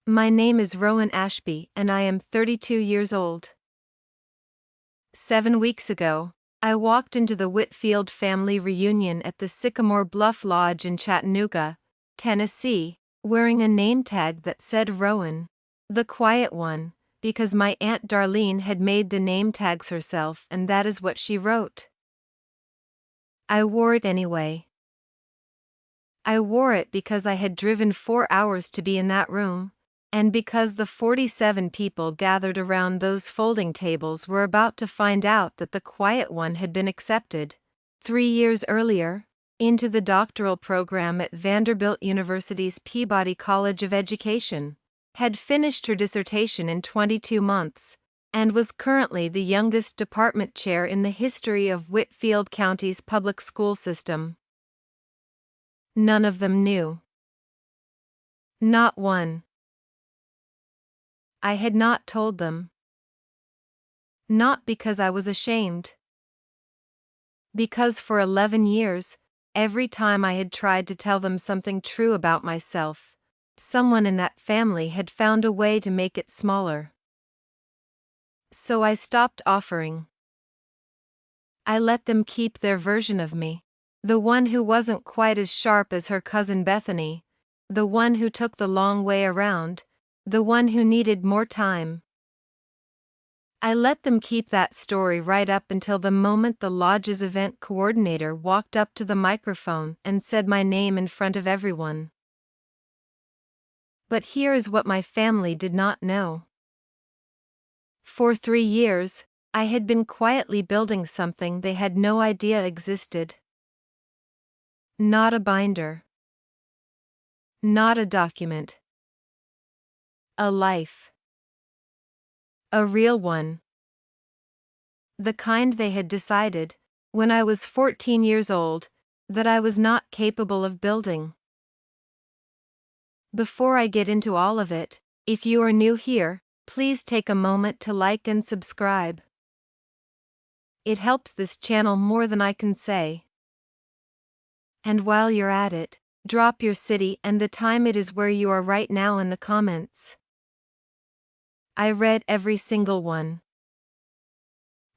My name is Rowan Ashby and I am 32 years old. 7 weeks ago, I walked into the Whitfield Family Reunion at the Sycamore Bluff Lodge in Chattanooga, Tennessee, wearing a name tag that said Rowan, the quiet one, because my Aunt Darlene had made the name tags herself and that is what she wrote. I wore it anyway. I wore it because I had driven 4 hours to be in that room, and because the 47 people gathered around those folding tables were about to find out that the quiet one had been accepted, 3 years earlier, into the doctoral program at Vanderbilt University's Peabody College of Education, had finished her dissertation in 22 months, and was currently the youngest department chair in the history of Whitfield County's public school system. None of them knew. Not one. I had not told them. Not because I was ashamed. Because for 11 years, every time I had tried to tell them something true about myself, someone in that family had found a way to make it smaller. So I stopped offering. I let them keep their version of me. The one who wasn't quite as sharp as her cousin Bethany, the one who took the long way around, the one who needed more time. I let them keep that story right up until the moment the lodge's event coordinator walked up to the microphone and said my name in front of everyone. But here is what my family did not know. For 3 years, I had been quietly building something they had no idea existed. Not a binder. Not a document. A life. A real one. The kind they had decided, when I was 14 years old, that I was not capable of building. Before I get into all of it, if you are new here, please take a moment to like and subscribe. It helps this channel more than I can say. And while you're at it, drop your city and the time it is where you are right now in the comments. I read every single one.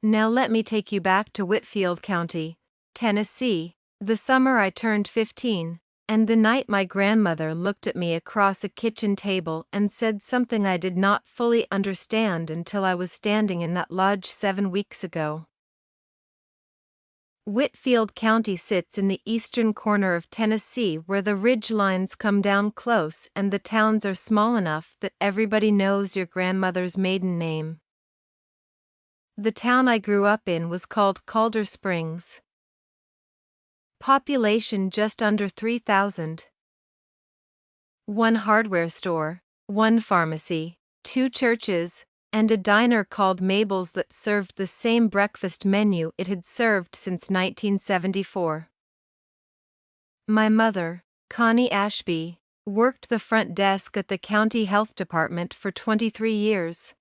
Now let me take you back to Whitfield County, Tennessee, the summer I turned 15, and the night my grandmother looked at me across a kitchen table and said something I did not fully understand until I was standing in that lodge 7 weeks ago. Whitfield County sits in the eastern corner of Tennessee where the ridge lines come down close and the towns are small enough that everybody knows your grandmother's maiden name. The town I grew up in was called Calder Springs. Population just under 3,000. 1 hardware store, 1 pharmacy, 2 churches, and a diner called Mabel's that served the same breakfast menu it had served since 1974. My mother, Connie Ashby, worked the front desk at the county health department for 23 years.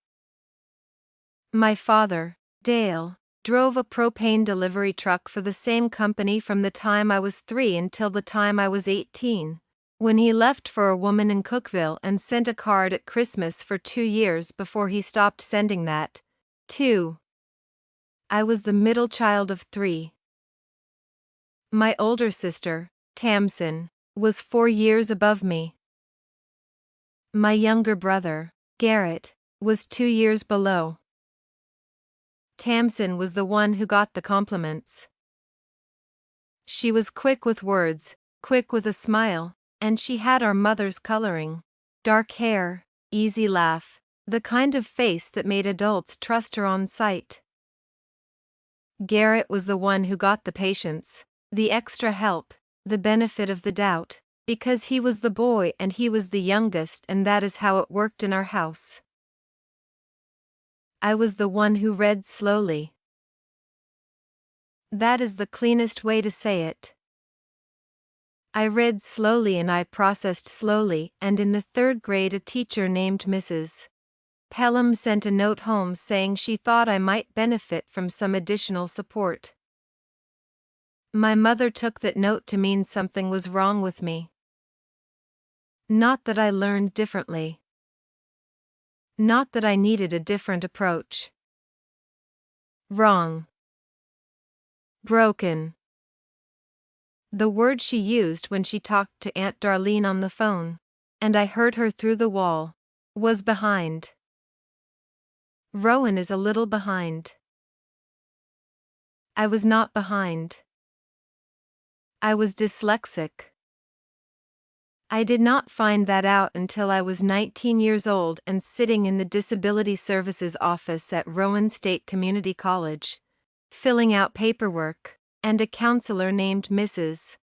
My father, Dale, drove a propane delivery truck for the same company from the time I was 3 until the time I was 18. When he left for a woman in Cookeville and sent a card at Christmas for 2 years before he stopped sending that, too. I was the middle child of 3. My older sister, Tamsin, was 4 years above me. My younger brother, Garrett, was 2 years below. Tamsin was the one who got the compliments. She was quick with words, quick with a smile, and she had our mother's coloring. Dark hair, easy laugh, the kind of face that made adults trust her on sight. Garrett was the one who got the patience, the extra help, the benefit of the doubt, because he was the boy and he was the youngest and that is how it worked in our house. I was the one who read slowly. That is the cleanest way to say it. I read slowly and I processed slowly, and in the 3rd grade a teacher named Mrs. Pelham sent a note home saying she thought I might benefit from some additional support. My mother took that note to mean something was wrong with me. Not that I learned differently. Not that I needed a different approach. Wrong. Broken. The word she used when she talked to Aunt Darlene on the phone, and I heard her through the wall, was behind. Rowan is a little behind. I was not behind. I was dyslexic. I did not find that out until I was 19 years old and sitting in the Disability Services office at Rowan State Community College, filling out paperwork, and a counselor named Mrs.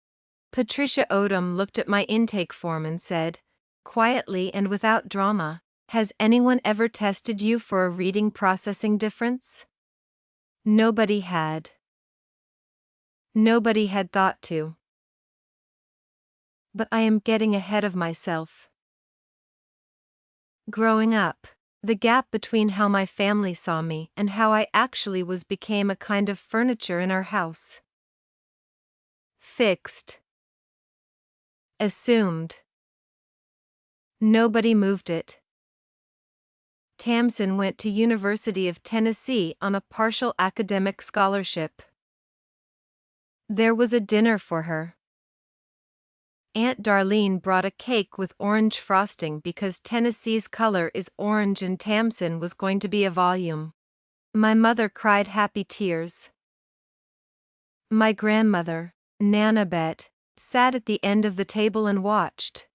Patricia Odom looked at my intake form and said, quietly and without drama, "Has anyone ever tested you for a reading processing difference?" Nobody had. Nobody had thought to. But I am getting ahead of myself. Growing up, the gap between how my family saw me and how I actually was became a kind of furniture in our house. Fixed. Assumed. Nobody moved it. Tamsin went to University of Tennessee on a partial academic scholarship. There was a dinner for her. Aunt Darlene brought a cake with orange frosting because Tennessee's color is orange and Tamsin was going to be a volume. My mother cried happy tears. My grandmother, Nana Bet, sat at the end of the table and watched.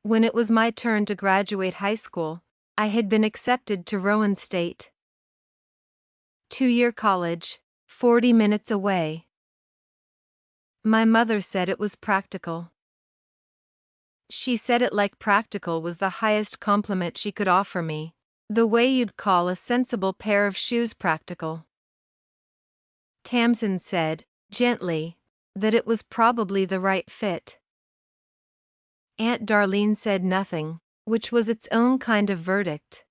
When it was my turn to graduate high school, I had been accepted to Rowan State. 2-year college, 40 minutes away. My mother said it was practical. She said it like practical was the highest compliment she could offer me, the way you'd call a sensible pair of shoes practical. Tamsin said, gently, that it was probably the right fit. Aunt Darlene said nothing, which was its own kind of verdict.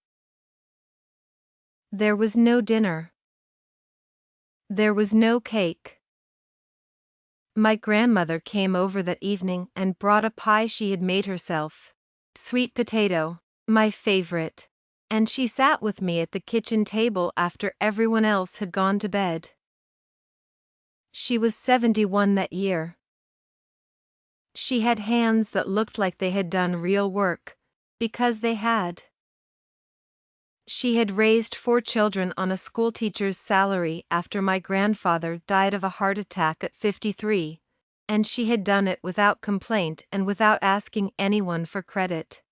There was no dinner. There was no cake. My grandmother came over that evening and brought a pie she had made herself. Sweet potato, my favorite. And she sat with me at the kitchen table after everyone else had gone to bed. She was 71 that year. She had hands that looked like they had done real work, because they had. She had raised 4 children on a schoolteacher's salary after my grandfather died of a heart attack at 53, and she had done it without complaint and without asking anyone for credit.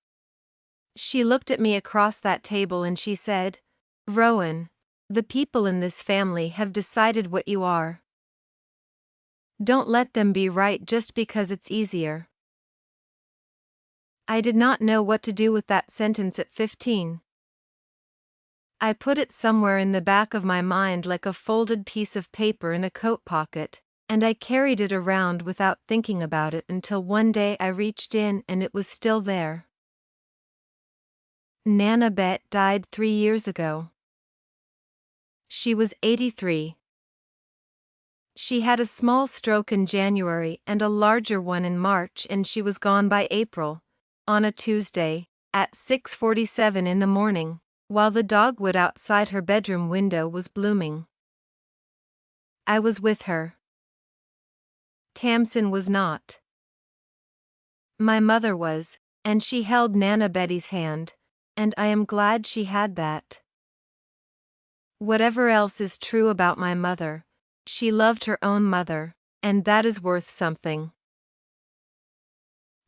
She looked at me across that table and she said, "Rowan, the people in this family have decided what you are. Don't let them be right just because it's easier." I did not know what to do with that sentence at 15. I put it somewhere in the back of my mind like a folded piece of paper in a coat pocket, and I carried it around without thinking about it until one day I reached in and it was still there. Nana Bet died 3 years ago. She was 83. She had a small stroke in January and a larger one in March, and she was gone by April, on a Tuesday, at 6:47 in the morning, while the dogwood outside her bedroom window was blooming. I was with her. Tamsin was not. My mother was, and she held Nana Betty's hand, and I am glad she had that. Whatever else is true about my mother, she loved her own mother, and that is worth something.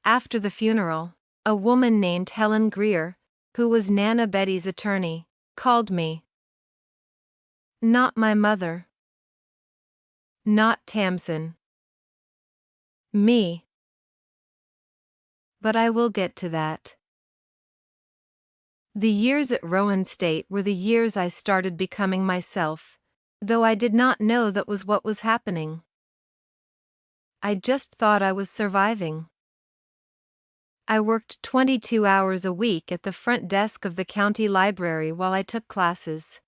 After the funeral, a woman named Helen Greer, who was Nana Betty's attorney, called me. Not my mother. Not Tamsin. Me. But I will get to that. The years at Rowan State were the years I started becoming myself, though I did not know that was what was happening. I just thought I was surviving. I worked 22 hours a week at the front desk of the county library while I took classes.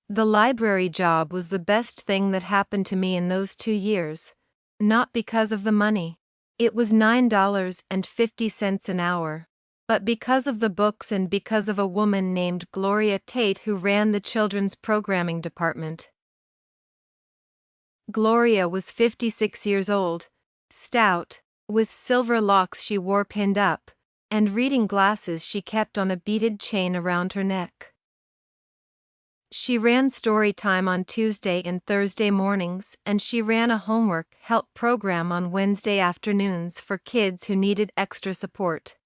The library job was the best thing that happened to me in those 2 years, not because of the money. It was $9.50 an hour. but because of the books and because of a woman named Gloria Tate who ran the children's programming department. Gloria was 56 years old, stout, with silver locks she wore pinned up, and reading glasses she kept on a beaded chain around her neck. She ran story time on Tuesday and Thursday mornings, and she ran a homework help program on Wednesday afternoons for kids who needed extra support.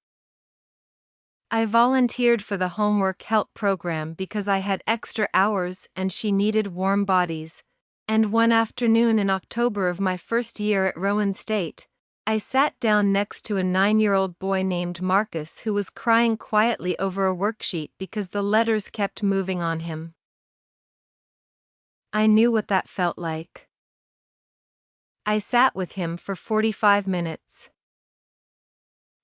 I volunteered for the homework help program because I had extra hours and she needed warm bodies, and one afternoon in October of my first year at Rowan State, I sat down next to a 9-year-old boy named Marcus who was crying quietly over a worksheet because the letters kept moving on him. I knew what that felt like. I sat with him for 45 minutes.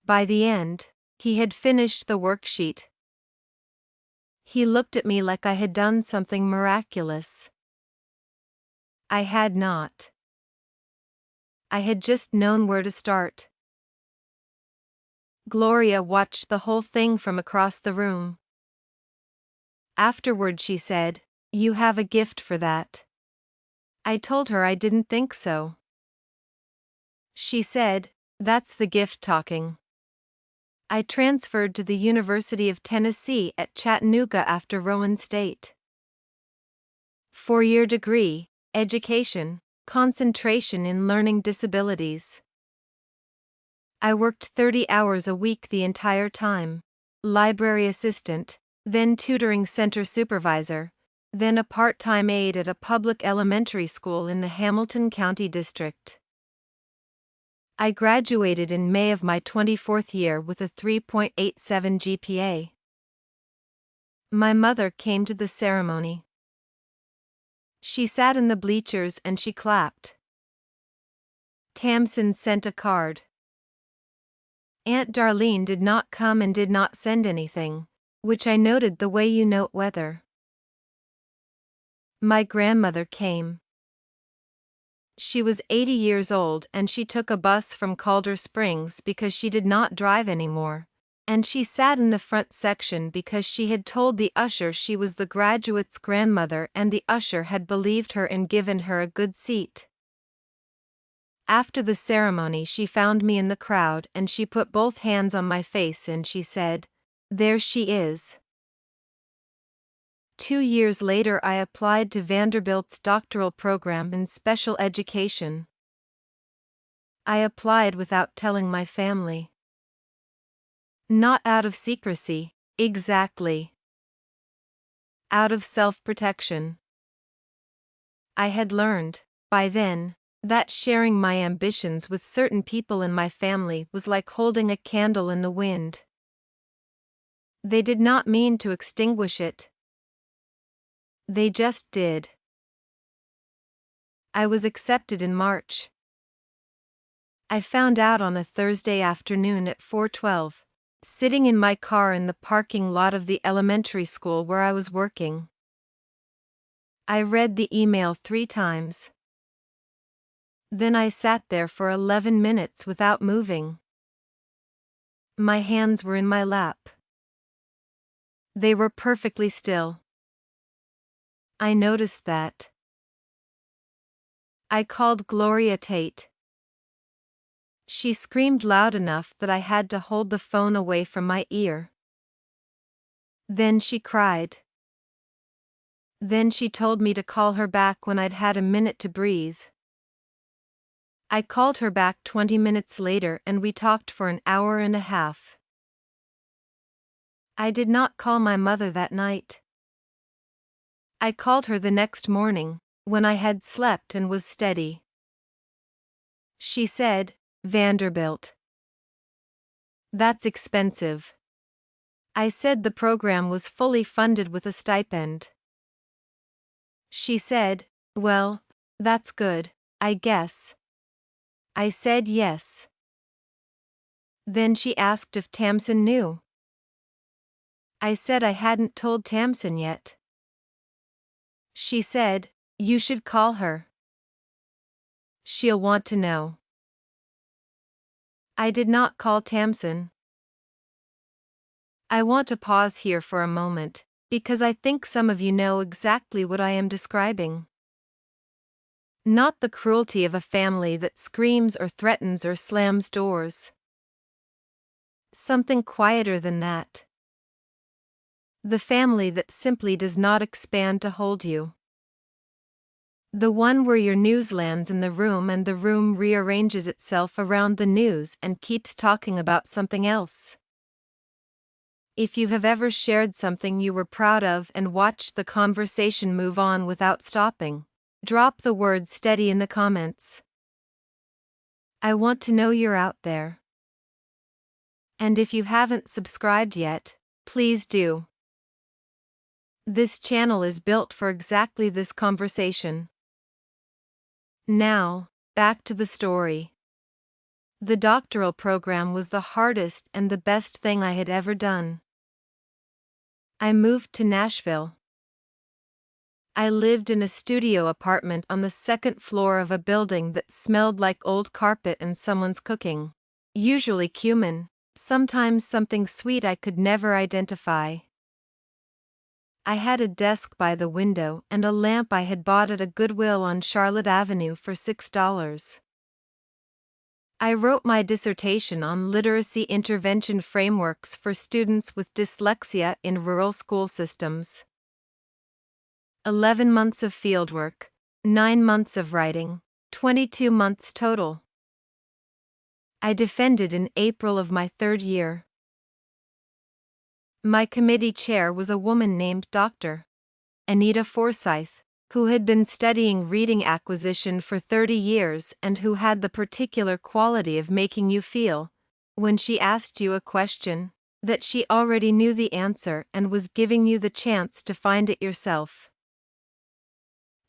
By the end, he had finished the worksheet. He looked at me like I had done something miraculous. I had not. I had just known where to start. Gloria watched the whole thing from across the room. Afterward she said, "You have a gift for that." I told her I didn't think so. She said, "That's the gift talking." I transferred to the University of Tennessee at Chattanooga after Rowan State. 4-year degree, education, concentration in learning disabilities. I worked 30 hours a week the entire time. Library assistant, then tutoring center supervisor, then a part-time aide at a public elementary school in the Hamilton County District. I graduated in May of my 24th year with a 3.87 GPA. My mother came to the ceremony. She sat in the bleachers and she clapped. Tamsin sent a card. Aunt Darlene did not come and did not send anything, which I noted the way you note weather. My grandmother came. She was 80 years old and she took a bus from Calder Springs because she did not drive anymore, and she sat in the front section because she had told the usher she was the graduate's grandmother and the usher had believed her and given her a good seat. After the ceremony she found me in the crowd and she put both hands on my face and she said, "There she is." 2 years later I applied to Vanderbilt's doctoral program in special education. I applied without telling my family. Not out of secrecy, exactly. Out of self-protection. I had learned, by then, that sharing my ambitions with certain people in my family was like holding a candle in the wind. They did not mean to extinguish it. They just did. I was accepted in March. I found out on a Thursday afternoon at 4:12, sitting in my car in the parking lot of the elementary school where I was working. I read the email 3 times. Then I sat there for 11 minutes without moving. My hands were in my lap. They were perfectly still. I noticed that. I called Gloria Tate. She screamed loud enough that I had to hold the phone away from my ear. Then she cried. Then she told me to call her back when I'd had a minute to breathe. I called her back 20 minutes later and we talked for an hour and a half. I did not call my mother that night. I called her the next morning, when I had slept and was steady. She said, "Vanderbilt. That's expensive." I said the program was fully funded with a stipend. She said, "Well, that's good, I guess." I said yes. Then she asked if Tamsin knew. I said I hadn't told Tamsin yet. She said, "You should call her. She'll want to know." I did not call Tamsin. I want to pause here for a moment, because I think some of you know exactly what I am describing. Not the cruelty of a family that screams or threatens or slams doors. Something quieter than that. The family that simply does not expand to hold you. The one where your news lands in the room and the room rearranges itself around the news and keeps talking about something else. If you have ever shared something you were proud of and watched the conversation move on without stopping, drop the word steady in the comments. I want to know you're out there. And if you haven't subscribed yet, please do. This channel is built for exactly this conversation. Now, back to the story. The doctoral program was the hardest and the best thing I had ever done. I moved to Nashville. I lived in a studio apartment on the second floor of a building that smelled like old carpet and someone's cooking. Usually cumin, sometimes something sweet I could never identify. I had a desk by the window and a lamp I had bought at a Goodwill on Charlotte Avenue for $6. I wrote my dissertation on literacy intervention frameworks for students with dyslexia in rural school systems. 11 months of fieldwork, 9 months of writing, 22 months total. I defended in April of my third year. My committee chair was a woman named Dr. Anita Forsyth, who had been studying reading acquisition for 30 years and who had the particular quality of making you feel, when she asked you a question, that she already knew the answer and was giving you the chance to find it yourself.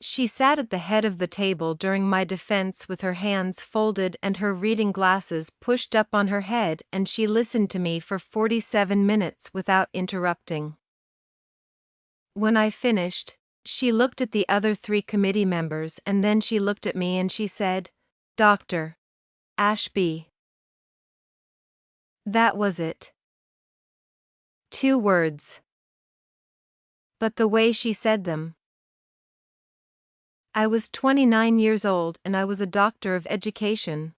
She sat at the head of the table during my defense with her hands folded and her reading glasses pushed up on her head, and she listened to me for 47 minutes without interrupting. When I finished, she looked at the other 3 committee members and then she looked at me and she said, "Dr. Ashby." That was it. 2 words. But the way she said them. I was 29 years old and I was a doctor of education.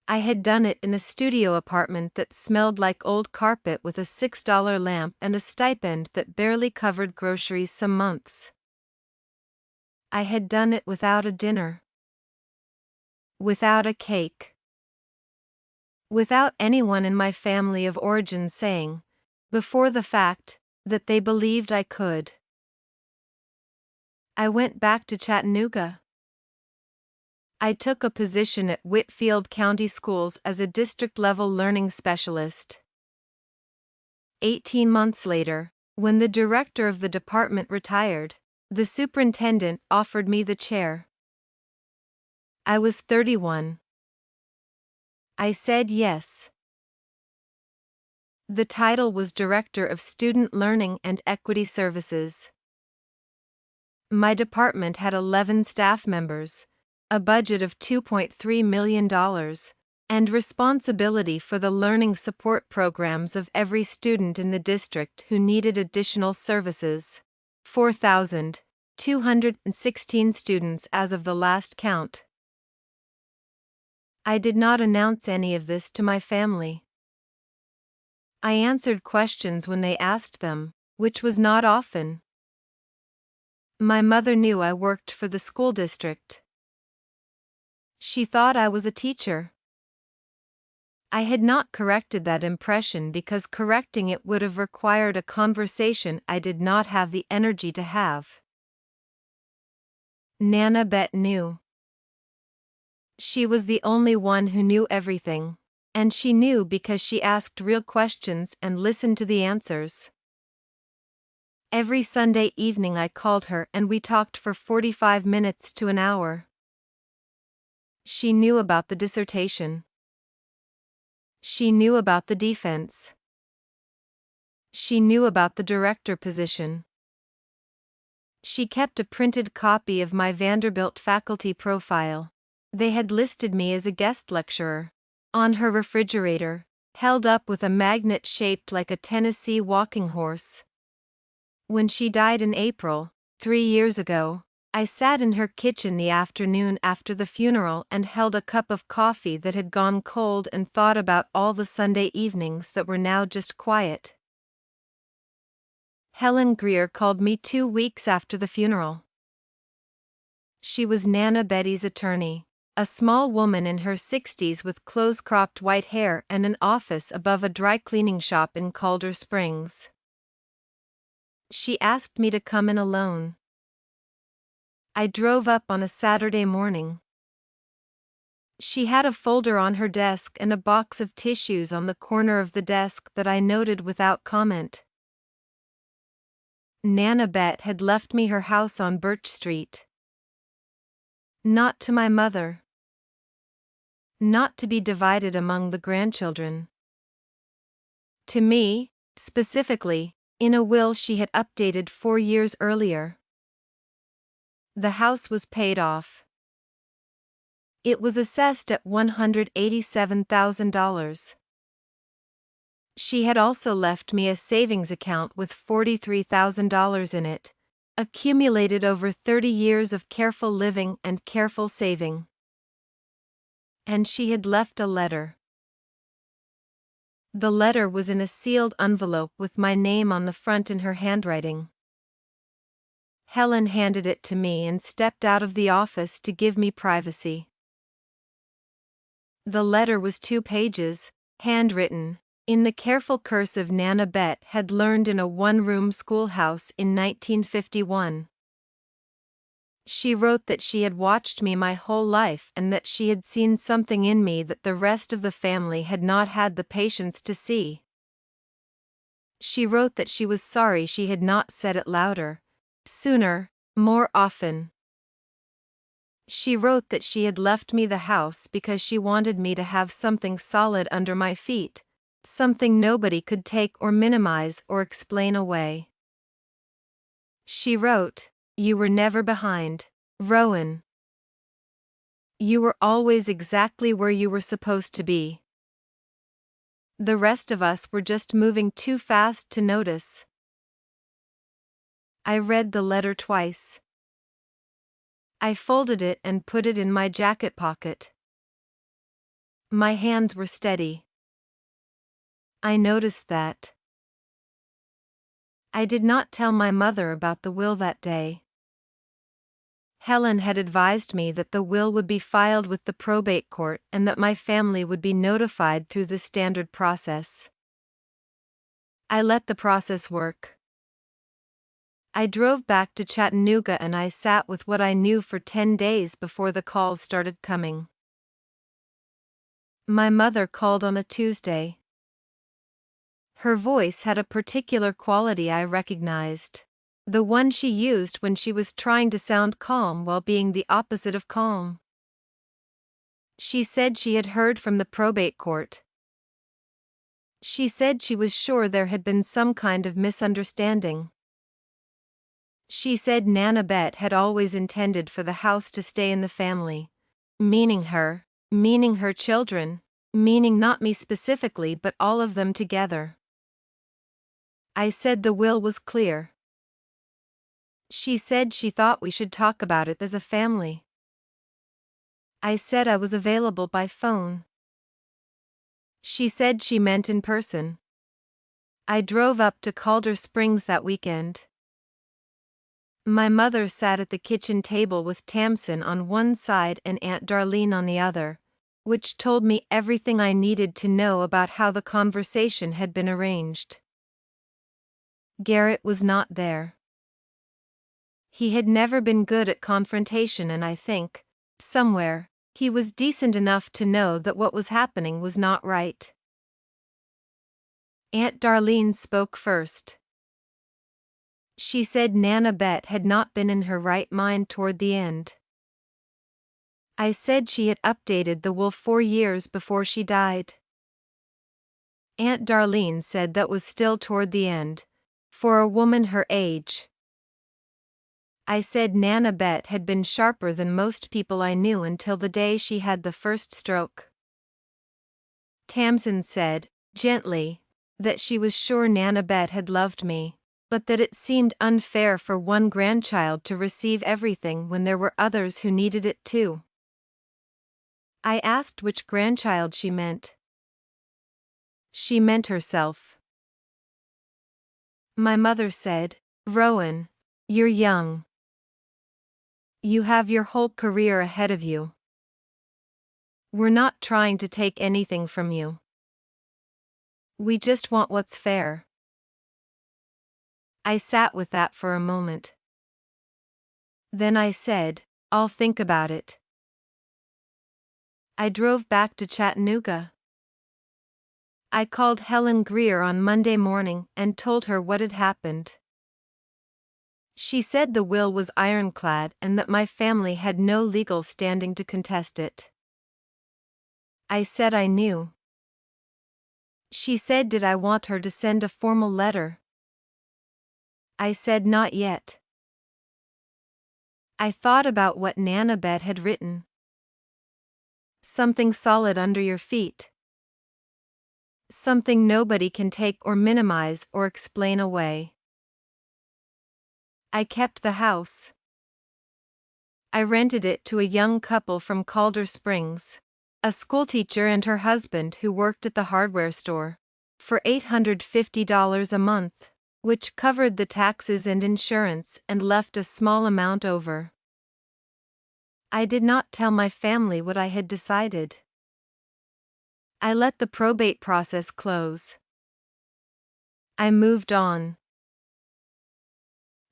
I had done it in a studio apartment that smelled like old carpet with a $6 lamp and a stipend that barely covered groceries some months. I had done it without a dinner. Without a cake. Without anyone in my family of origin saying, before the fact, that they believed I could. I went back to Chattanooga. I took a position at Whitfield County Schools as a district-level learning specialist. 18 months later, when the director of the department retired, the superintendent offered me the chair. I was 31. I said yes. The title was Director of Student Learning and Equity Services. My department had 11 staff members, a budget of $2.3 million, and responsibility for the learning support programs of every student in the district who needed additional services. 4,216 students as of the last count. I did not announce any of this to my family. I answered questions when they asked them, which was not often. My mother knew I worked for the school district. She thought I was a teacher. I had not corrected that impression because correcting it would have required a conversation I did not have the energy to have. Nana Bet knew. She was the only one who knew everything, and she knew because she asked real questions and listened to the answers. Every Sunday evening I called her and we talked for 45 minutes to an hour. She knew about the dissertation. She knew about the defense. She knew about the director position. She kept a printed copy of my Vanderbilt faculty profile. They had listed me as a guest lecturer. On her refrigerator, held up with a magnet shaped like a Tennessee walking horse. When she died in April, 3 years ago, I sat in her kitchen the afternoon after the funeral and held a cup of coffee that had gone cold and thought about all the Sunday evenings that were now just quiet. Helen Greer called me 2 weeks after the funeral. She was Nana Betty's attorney, a small woman in her 60s with close-cropped white hair and an office above a dry cleaning shop in Calder Springs. She asked me to come in alone. I drove up on a Saturday morning. She had a folder on her desk and a box of tissues on the corner of the desk that I noted without comment. Nana Bet had left me her house on Birch Street. Not to my mother. Not to be divided among the grandchildren. To me, specifically, in a will she had updated 4 years earlier. The house was paid off. It was assessed at $187,000. She had also left me a savings account with $43,000 in it, accumulated over 30 years of careful living and careful saving. And she had left a letter. The letter was in a sealed envelope with my name on the front in her handwriting. Helen handed it to me and stepped out of the office to give me privacy. The letter was 2 pages, handwritten, in the careful cursive Nana Bet had learned in a one-room schoolhouse in 1951. She wrote that she had watched me my whole life and that she had seen something in me that the rest of the family had not had the patience to see. She wrote that she was sorry she had not said it louder, sooner, more often. She wrote that she had left me the house because she wanted me to have something solid under my feet, something nobody could take or minimize or explain away. She wrote, "You were never behind, Rowan. You were always exactly where you were supposed to be. The rest of us were just moving too fast to notice." I read the letter twice. I folded it and put it in my jacket pocket. My hands were steady. I noticed that. I did not tell my mother about the will that day. Helen had advised me that the will would be filed with the probate court and that my family would be notified through the standard process. I let the process work. I drove back to Chattanooga and I sat with what I knew for 10 days before the calls started coming. My mother called on a Tuesday. Her voice had a particular quality I recognized. The one she used when she was trying to sound calm while being the opposite of calm. She said she had heard from the probate court. She said she was sure there had been some kind of misunderstanding. She said Nana Bet had always intended for the house to stay in the family. Meaning her children, meaning not me specifically but all of them together. I said the will was clear. She said she thought we should talk about it as a family. I said I was available by phone. She said she meant in person. I drove up to Calder Springs that weekend. My mother sat at the kitchen table with Tamsin on one side and Aunt Darlene on the other, which told me everything I needed to know about how the conversation had been arranged. Garrett was not there. He had never been good at confrontation and I think, somewhere, he was decent enough to know that what was happening was not right. Aunt Darlene spoke first. She said Nana Bet had not been in her right mind toward the end. I said she had updated the will 4 years before she died. Aunt Darlene said that was still toward the end, for a woman her age. I said Nana Bet had been sharper than most people I knew until the day she had the first stroke. Tamsin said, gently, that she was sure Nanabet had loved me, but that it seemed unfair for one grandchild to receive everything when there were others who needed it too. I asked which grandchild she meant. She meant herself. My mother said, "Rowan, you're young. You have your whole career ahead of you. We're not trying to take anything from you. We just want what's fair." I sat with that for a moment. Then I said, "I'll think about it." I drove back to Chattanooga. I called Helen Greer on Monday morning and told her what had happened. She said the will was ironclad and that my family had no legal standing to contest it. I said I knew. She said, did I want her to send a formal letter? I said not yet. I thought about what Nanabet had written. Something solid under your feet. Something nobody can take or minimize or explain away. I kept the house. I rented it to a young couple from Calder Springs, a schoolteacher and her husband who worked at the hardware store, for $850 a month, which covered the taxes and insurance and left a small amount over. I did not tell my family what I had decided. I let the probate process close. I moved on.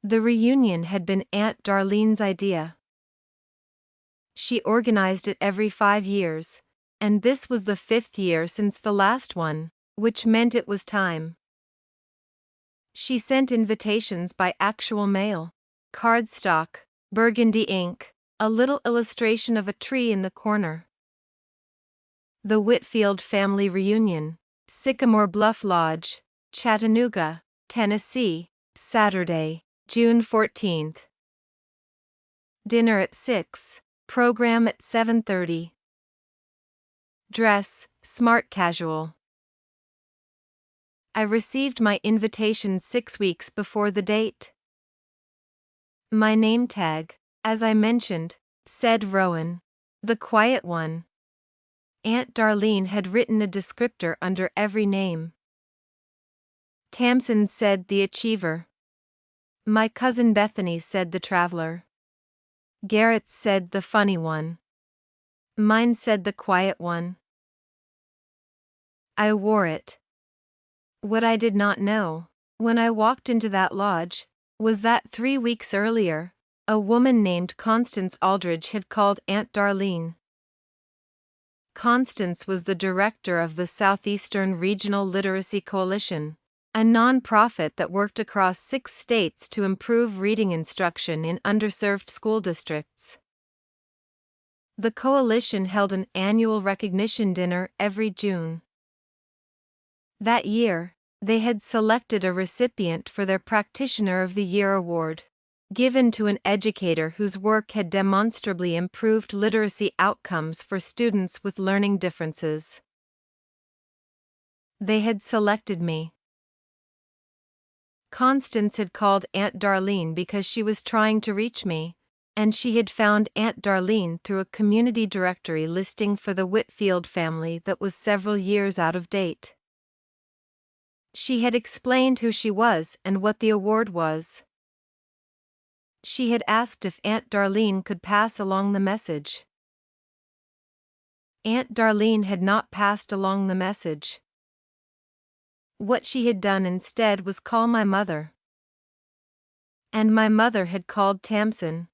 The reunion had been Aunt Darlene's idea. She organized it every 5 years, and this was the 5th year since the last one, which meant it was time. She sent invitations by actual mail, cardstock, burgundy ink, a little illustration of a tree in the corner. The Whitfield Family Reunion, Sycamore Bluff Lodge, Chattanooga, Tennessee, Saturday, June 14th. Dinner at 6. Program at 7:30. Dress, smart casual. I received my invitation 6 weeks before the date. My name tag, as I mentioned, said Rowan, the quiet one. Aunt Darlene had written a descriptor under every name. Tamsin said the achiever. My cousin Bethany said the traveler. Garrett said the funny one. Mine said the quiet one. I wore it. What I did not know, when I walked into that lodge, was that 3 weeks earlier, a woman named Constance Aldridge had called Aunt Darlene. Constance was the director of the Southeastern Regional Literacy Coalition, a non-profit that worked across 6 states to improve reading instruction in underserved school districts. The coalition held an annual recognition dinner every June. That year, they had selected a recipient for their Practitioner of the Year award, given to an educator whose work had demonstrably improved literacy outcomes for students with learning differences. They had selected me. Constance had called Aunt Darlene because she was trying to reach me, and she had found Aunt Darlene through a community directory listing for the Whitfield family that was several years out of date. She had explained who she was and what the award was. She had asked if Aunt Darlene could pass along the message. Aunt Darlene had not passed along the message. What she had done instead was call my mother. And my mother had called Tamsin.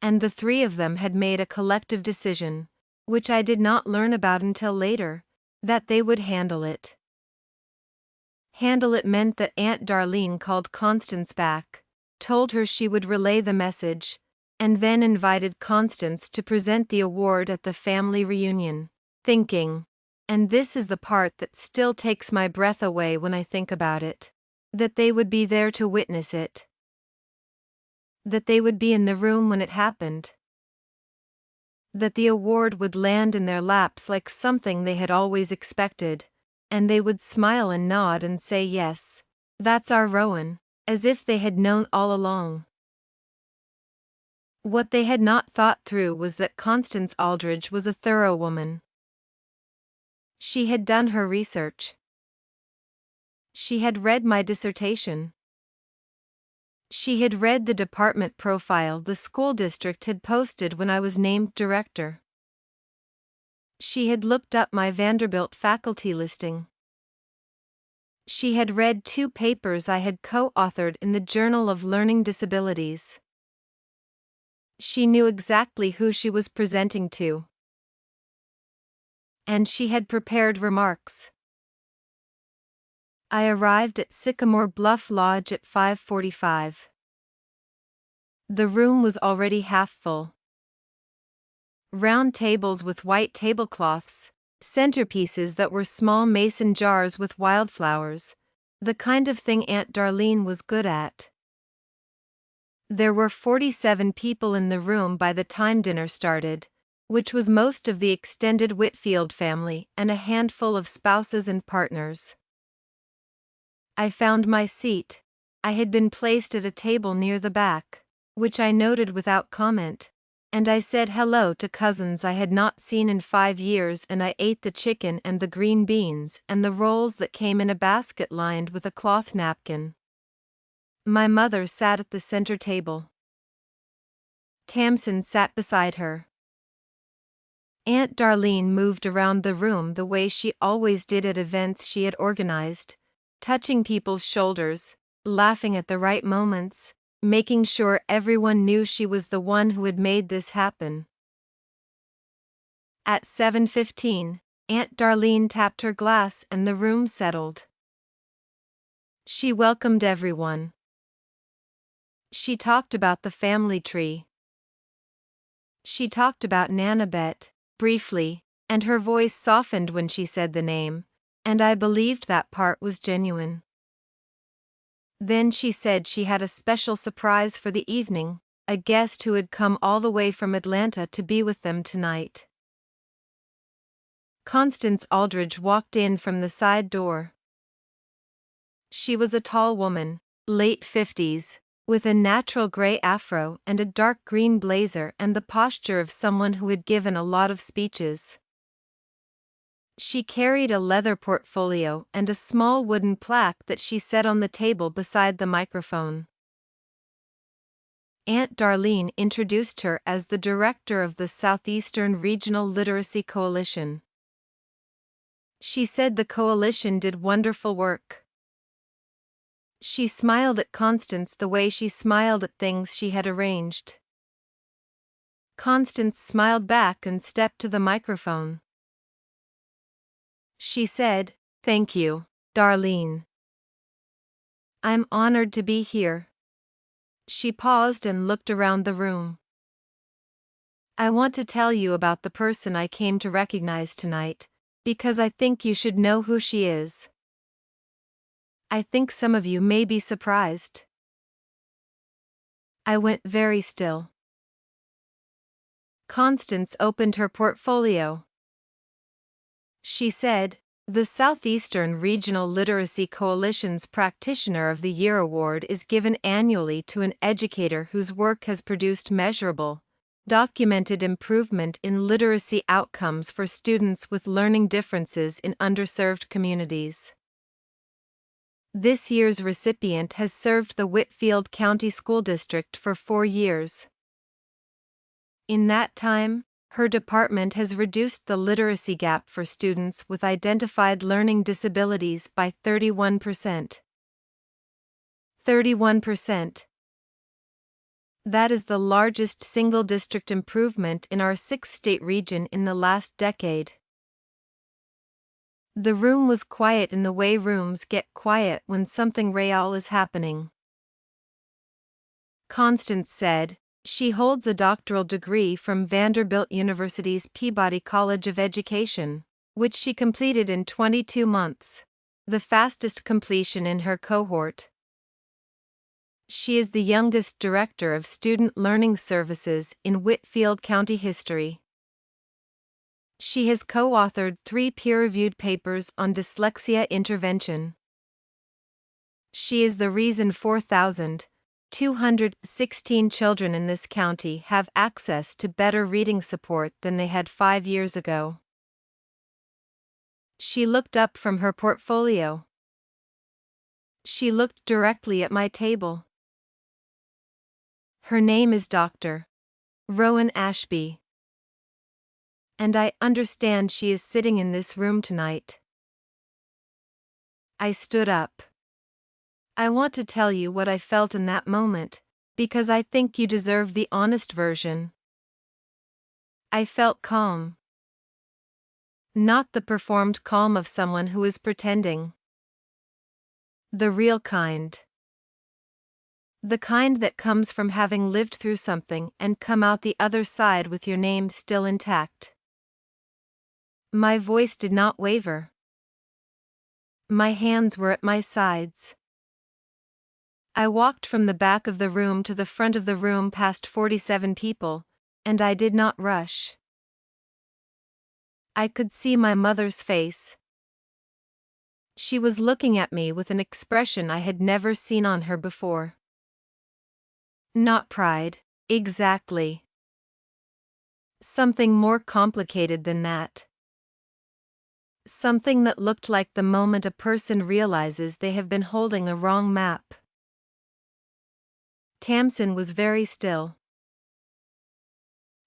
And the 3 of them had made a collective decision, which I did not learn about until later, that they would handle it. Handle it meant that Aunt Darlene called Constance back, told her she would relay the message, and then invited Constance to present the award at the family reunion, thinking, and this is the part that still takes my breath away when I think about it, that they would be there to witness it. That they would be in the room when it happened. That the award would land in their laps like something they had always expected, and they would smile and nod and say yes, that's our Rowan, as if they had known all along. What they had not thought through was that Constance Aldridge was a thorough woman. She had done her research. She had read my dissertation. She had read the department profile the school district had posted when I was named director. She had looked up my Vanderbilt faculty listing. She had read 2 papers I had co-authored in the Journal of Learning Disabilities. She knew exactly who she was presenting to. And she had prepared remarks. I arrived at Sycamore Bluff Lodge at 5:45. The room was already half full. Round tables with white tablecloths, centerpieces that were small mason jars with wildflowers, the kind of thing Aunt Darlene was good at. There were 47 people in the room by the time dinner started, which was most of the extended Whitfield family and a handful of spouses and partners. I found my seat. I had been placed at a table near the back, which I noted without comment, and I said hello to cousins I had not seen in 5 years, and I ate the chicken and the green beans and the rolls that came in a basket lined with a cloth napkin. My mother sat at the center table. Tamsin sat beside her. Aunt Darlene moved around the room the way she always did at events she had organized, touching people's shoulders, laughing at the right moments, making sure everyone knew she was the one who had made this happen. At 7:15, Aunt Darlene tapped her glass and the room settled. She welcomed everyone. She talked about the family tree. She talked about Nanabet, briefly, and her voice softened when she said the name, and I believed that part was genuine. Then she said she had a special surprise for the evening, a guest who had come all the way from Atlanta to be with them tonight. Constance Aldridge walked in from the side door. She was a tall woman, late 50s, with a natural gray afro and a dark green blazer and the posture of someone who had given a lot of speeches. She carried a leather portfolio and a small wooden plaque that she set on the table beside the microphone. Aunt Darlene introduced her as the director of the Southeastern Regional Literacy Coalition. She said the coalition did wonderful work. She smiled at Constance the way she smiled at things she had arranged. Constance smiled back and stepped to the microphone. She said, "Thank you, Darlene. I'm honored to be here." She paused and looked around the room. "I want to tell you about the person I came to recognize tonight, because I think you should know who she is. I think some of you may be surprised." I went very still. Constance opened her portfolio. She said, "The Southeastern Regional Literacy Coalition's Practitioner of the Year Award is given annually to an educator whose work has produced measurable, documented improvement in literacy outcomes for students with learning differences in underserved communities." This year's recipient has served the Whitfield County School District for 4 years. In that time, her department has reduced the literacy gap for students with identified learning disabilities by 31%. 31%. That is the largest single district improvement in our 6-state region in the last decade. The room was quiet in the way rooms get quiet when something real is happening. Constance said, she holds a doctoral degree from Vanderbilt University's Peabody College of Education, which she completed in 22 months, the fastest completion in her cohort. She is the youngest director of student learning services in Whitfield County history. She has co-authored 3 peer-reviewed papers on dyslexia intervention. She is the reason 4,216 children in this county have access to better reading support than they had 5 years ago. She looked up from her portfolio. She looked directly at my table. Her name is Dr. Rowan Ashby. And I understand she is sitting in this room tonight. I stood up. I want to tell you what I felt in that moment, because I think you deserve the honest version. I felt calm. Not the performed calm of someone who is pretending. The real kind. The kind that comes from having lived through something and come out the other side with your name still intact. My voice did not waver. My hands were at my sides. I walked from the back of the room to the front of the room past 47 people, and I did not rush. I could see my mother's face. She was looking at me with an expression I had never seen on her before. Not pride, exactly. Something more complicated than that. Something that looked like the moment a person realizes they have been holding a wrong map. Tamsin was very still.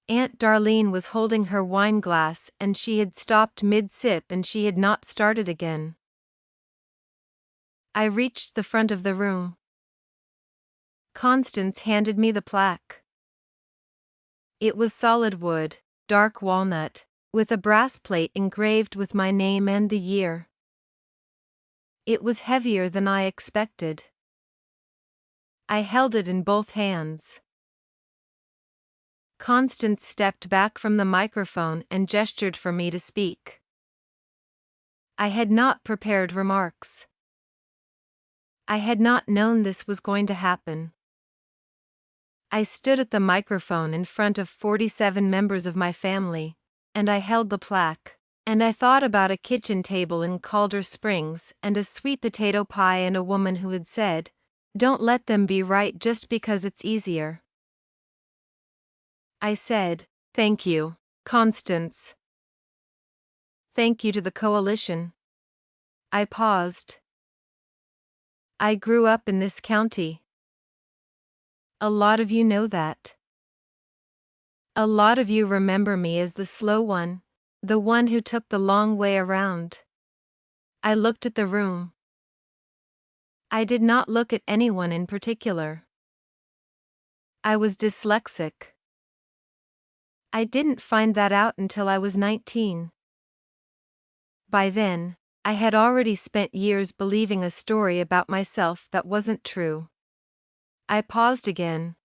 Aunt Darlene was holding her wine glass and she had stopped mid-sip and she had not started again. I reached the front of the room. Constance handed me the plaque. It was solid wood, dark walnut, with a brass plate engraved with my name and the year. It was heavier than I expected. I held it in both hands. Constance stepped back from the microphone and gestured for me to speak. I had not prepared remarks. I had not known this was going to happen. I stood at the microphone in front of 47 members of my family, and I held the plaque, and I thought about a kitchen table in Calder Springs and a sweet potato pie and a woman who had said, "Don't let them be right just because it's easier." I said, "Thank you, Constance. Thank you to the coalition." I paused. I grew up in this county. A lot of you know that. A lot of you remember me as the slow one, the one who took the long way around. I looked at the room. I did not look at anyone in particular. I was dyslexic. I didn't find that out until I was 19. By then, I had already spent years believing a story about myself that wasn't true. I paused again.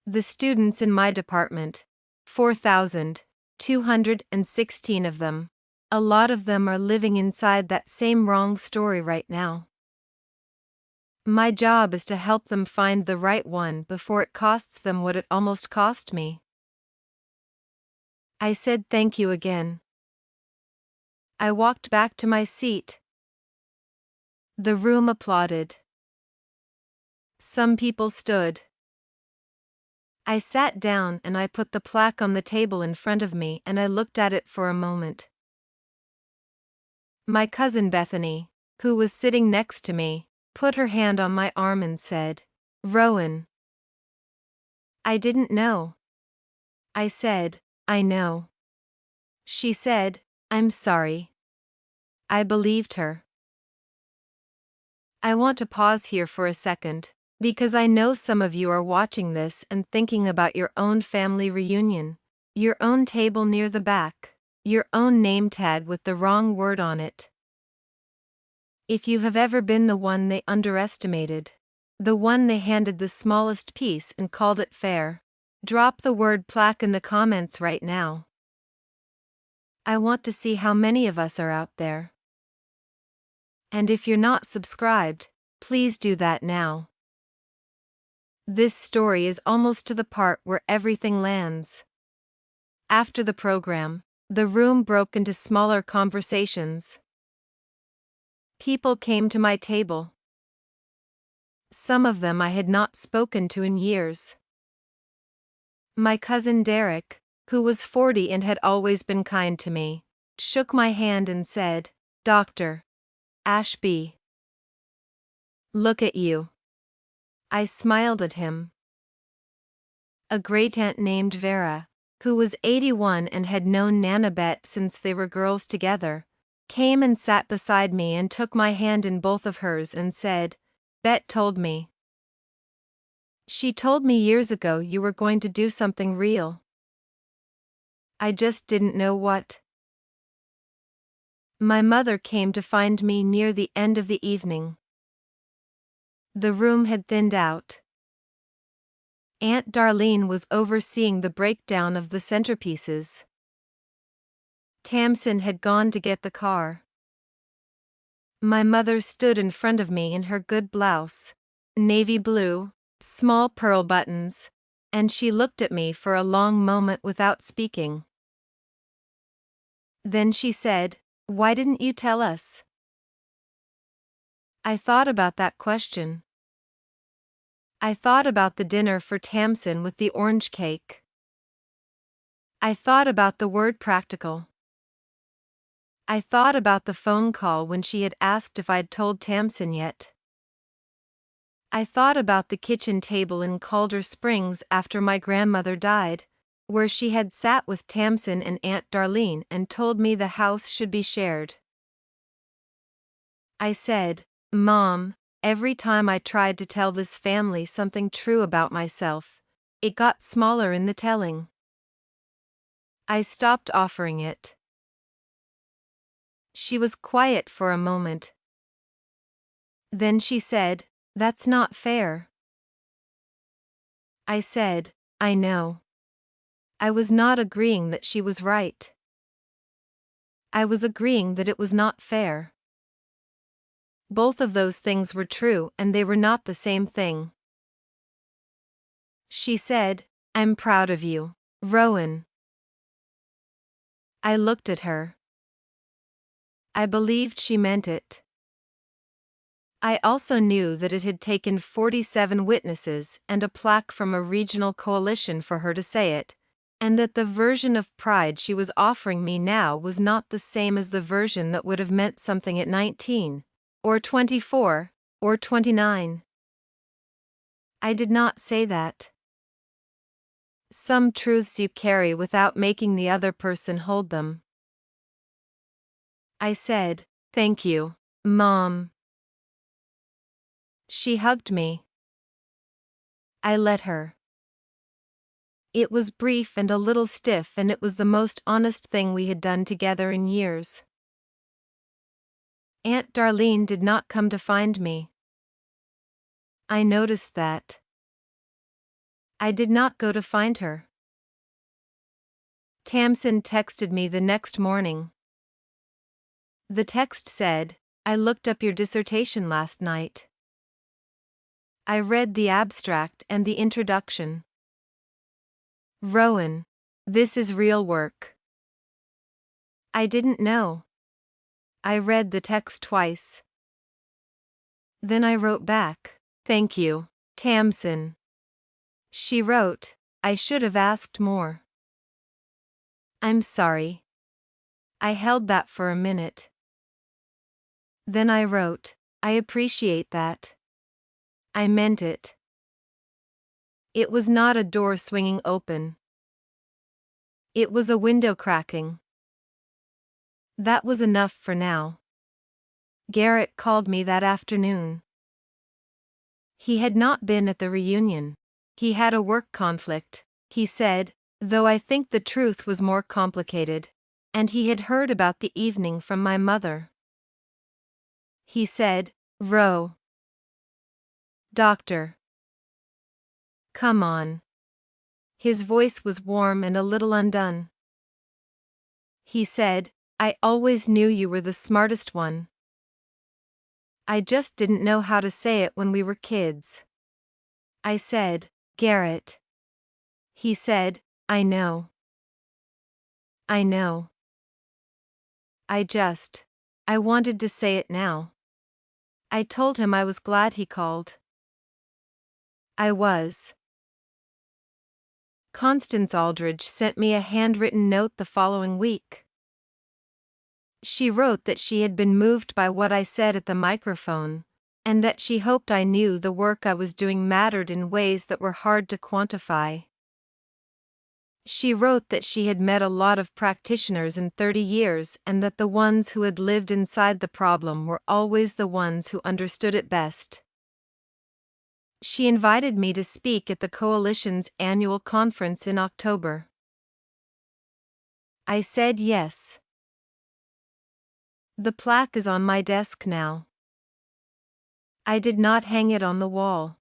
The students in my department, 4,216 of them, a lot of them are living inside that same wrong story right now. My job is to help them find the right one before it costs them what it almost cost me. I said thank you again. I walked back to my seat. The room applauded. Some people stood. I sat down and I put the plaque on the table in front of me and I looked at it for a moment. My cousin Bethany, who was sitting next to me, put her hand on my arm and said, "Rowan." I didn't know. I said, "I know." She said, "I'm sorry." I believed her. I want to pause here for a second, because I know some of you are watching this and thinking about your own family reunion, your own table near the back, your own name tag with the wrong word on it. If you have ever been the one they underestimated, the one they handed the smallest piece and called it fair, drop the word plaque in the comments right now. I want to see how many of us are out there. And if you're not subscribed, please do that now. This story is almost to the part where everything lands. After the program, The room broke into smaller conversations. People came to my table. Some of them I had not spoken to in years. My cousin Derek, who was 40 and had always been kind to me, shook my hand and said, "Dr. Ashby. Look at you." I smiled at him. A great-aunt named Vera, who was 81 and had known Nana Bet since they were girls together, came and sat beside me and took my hand in both of hers and said, "Bet told me. She told me years ago you were going to do something real. I just didn't know what." My mother came to find me near the end of the evening. The room had thinned out. Aunt Darlene was overseeing the breakdown of the centerpieces. Tamsin had gone to get the car. My mother stood in front of me in her good blouse, navy blue, small pearl buttons, and she looked at me for a long moment without speaking. Then she said, "Why didn't you tell us?" I thought about that question. I thought about the dinner for Tamsin with the orange cake. I thought about the word practical. I thought about the phone call when she had asked if I'd told Tamsin yet. I thought about the kitchen table in Calder Springs after my grandmother died, where she had sat with Tamsin and Aunt Darlene and told me the house should be shared. I said, "Mom, every time I tried to tell this family something true about myself, it got smaller in the telling." I stopped offering it. She was quiet for a moment. Then she said, "That's not fair." I said, "I know." I was not agreeing that she was right. I was agreeing that it was not fair. Both of those things were true and they were not the same thing. She said, "I'm proud of you, Rowan." I looked at her. I believed she meant it. I also knew that it had taken 47 witnesses and a plaque from a regional coalition for her to say it, and that the version of pride she was offering me now was not the same as the version that would have meant something at 19, or 24, or 29. I did not say that. Some truths you carry without making the other person hold them. I said, "Thank you, Mom." She hugged me. I let her. It was brief and a little stiff, and it was the most honest thing we had done together in years. Aunt Darlene did not come to find me. I noticed that. I did not go to find her. Tamsin texted me the next morning. The text said, "I looked up your dissertation last night. I read the abstract and the introduction. Rowan, this is real work." I didn't know. I read the text twice. Then I wrote back, "Thank you, Tamsin." She wrote, "I should have asked more. I'm sorry." I held that for a minute. Then I wrote, "I appreciate that. I meant it." It was not a door swinging open. It was a window cracking. That was enough for now. Garrett called me that afternoon. He had not been at the reunion. He had a work conflict, he said, though I think the truth was more complicated, and he had heard about the evening from my mother. He said, "Ro. Doctor. Come on." His voice was warm and a little undone. He said, "I always knew you were the smartest one. I just didn't know how to say it when we were kids." I said, "Garrett." He said, "I know. I know." I wanted to say it now. I told him I was glad he called. I was. Constance Aldridge sent me a handwritten note the following week. She wrote that she had been moved by what I said at the microphone, and that she hoped I knew the work I was doing mattered in ways that were hard to quantify. She wrote that she had met a lot of practitioners in 30 years and that the ones who had lived inside the problem were always the ones who understood it best. She invited me to speak at the Coalition's annual conference in October. I said yes. The plaque is on my desk now. I did not hang it on the wall.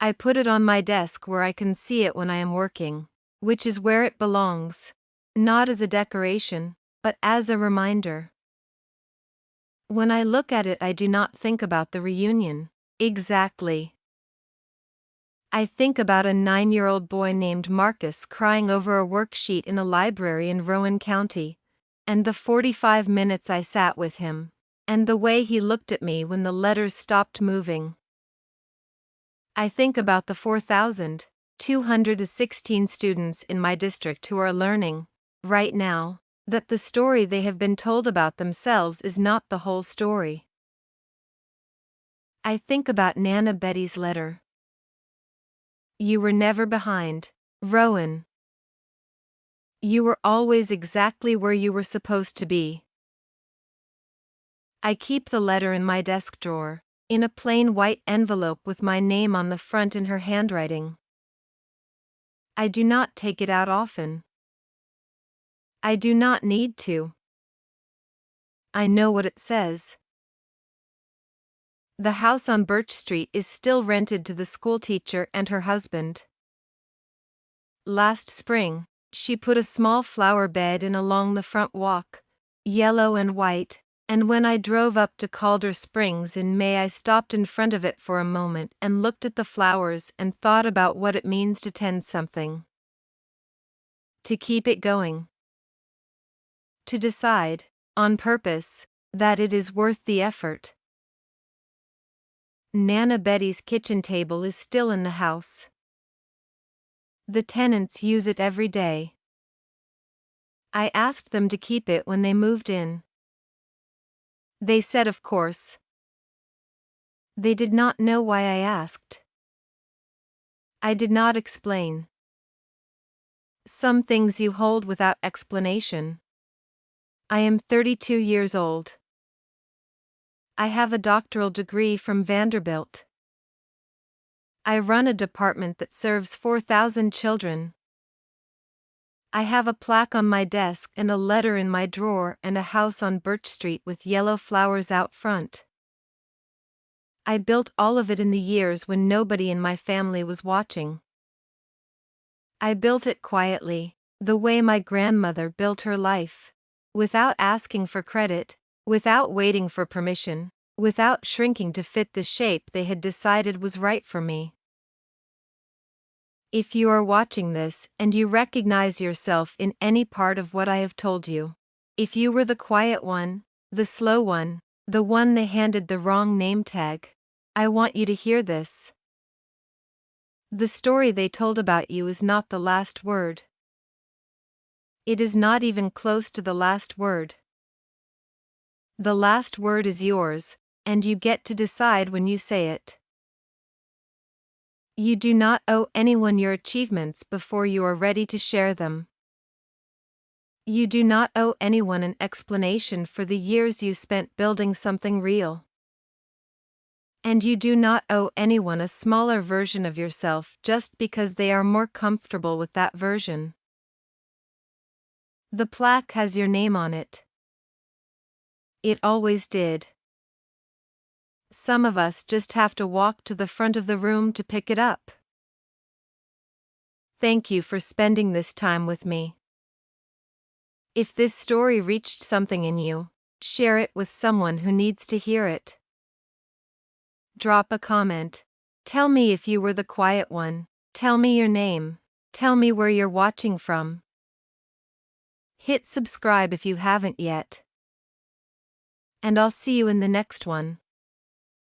I put it on my desk where I can see it when I am working, which is where it belongs, not as a decoration, but as a reminder. When I look at it, I do not think about the reunion. Exactly. I think about a 9-year-old boy named Marcus crying over a worksheet in a library in Rowan County, and the 45 minutes I sat with him, and the way he looked at me when the letters stopped moving. I think about the 4,216 students in my district who are learning, right now, that the story they have been told about themselves is not the whole story. I think about Nana Betty's letter. You were never behind, Rowan. You were always exactly where you were supposed to be. I keep the letter in my desk drawer, in a plain white envelope with my name on the front in her handwriting. I do not take it out often. I do not need to. I know what it says. The house on Birch Street is still rented to the schoolteacher and her husband. Last spring, she put a small flower bed in along the front walk, yellow and white, and when I drove up to Calder Springs in May, I stopped in front of it for a moment and looked at the flowers and thought about what it means to tend something. To keep it going. To decide, on purpose, that it is worth the effort. Nana Betty's kitchen table is still in the house. The tenants use it every day. I asked them to keep it when they moved in. They said of course. They did not know why I asked. I did not explain. Some things you hold without explanation. I am 32 years old. I have a doctoral degree from Vanderbilt. I run a department that serves 4,000 children. I have a plaque on my desk and a letter in my drawer and a house on Birch Street with yellow flowers out front. I built all of it in the years when nobody in my family was watching. I built it quietly, the way my grandmother built her life, without asking for credit, without waiting for permission, without shrinking to fit the shape they had decided was right for me. If you are watching this and you recognize yourself in any part of what I have told you, if you were the quiet one, the slow one, the one they handed the wrong name tag, I want you to hear this. The story they told about you is not the last word. It is not even close to the last word. The last word is yours, and you get to decide when you say it. You do not owe anyone your achievements before you are ready to share them. You do not owe anyone an explanation for the years you spent building something real. And you do not owe anyone a smaller version of yourself just because they are more comfortable with that version. The plaque has your name on it. It always did. Some of us just have to walk to the front of the room to pick it up. Thank you for spending this time with me. If this story reached something in you, share it with someone who needs to hear it. Drop a comment. Tell me if you were the quiet one. Tell me your name. Tell me where you're watching from. Hit subscribe if you haven't yet. And I'll see you in the next one.